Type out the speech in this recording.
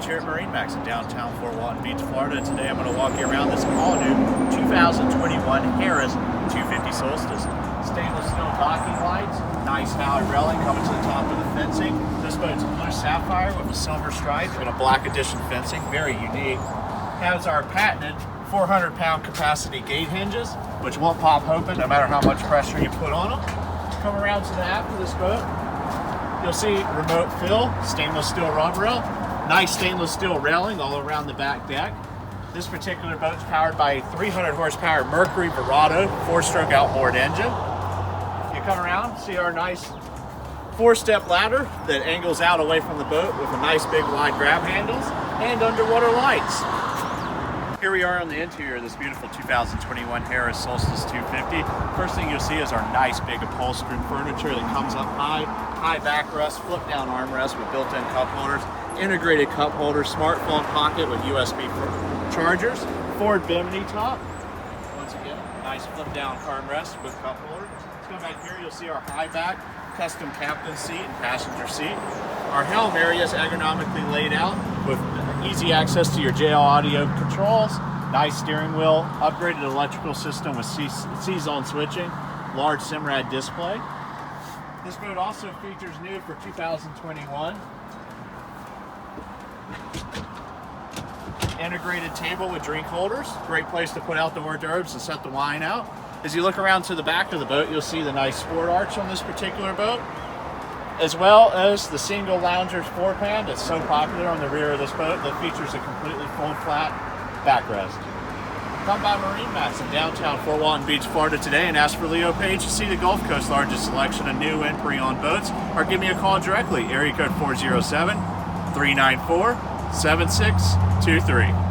here at MarineMax in downtown Fort Walton Beach, Florida. Today I'm going to walk you around this all-new 2021 Harris 250 Solstice. Stainless steel docking lights, nice Howard railing coming to the top of the fencing. This boat's blue sapphire with a silver stripe and a black edition fencing, very unique. Has our patented 400-pound capacity gate hinges, which won't pop open no matter how much pressure you put on them. Come around to the aft of this boat. You'll see remote fill, stainless steel rub rail, nice stainless steel railing all around the back deck. This particular boat's powered by a 300 horsepower Mercury Verado 4-stroke outboard engine. You come around, see our nice 4-step ladder that angles out away from the boat with a nice big wide grab handles and underwater lights. Here we are on the interior of this beautiful 2021 Harris Solstice 250. First thing you'll see is our nice big upholstered furniture that comes up high backrest, flip down armrest with built-in cup holders, integrated cup holders, smartphone pocket with USB chargers, forward bimini top. Once again, nice flip down armrest with cup holder. Let's come back here, you'll see our high back, custom captain seat and passenger seat. Our Helm area is ergonomically laid out with easy access to your JL audio controls, nice steering wheel, upgraded electrical system with C-zone switching, large Simrad display. This boat also features new for 2021. Integrated table with drink holders, great place to put out the hors d'oeuvres and set the wine out. As you look around to the back of the boat, you'll see the nice sport arch on this particular boat, as well as the single lounger's forepan that's so popular on the rear of this boat that features a completely fold flat backrest. Come by MarineMax in downtown Fort Walton Beach, Florida today and ask for Leo Page to see the Gulf Coast's largest selection of new and pre-owned boats, or give me a call directly, area code 407-394-7623.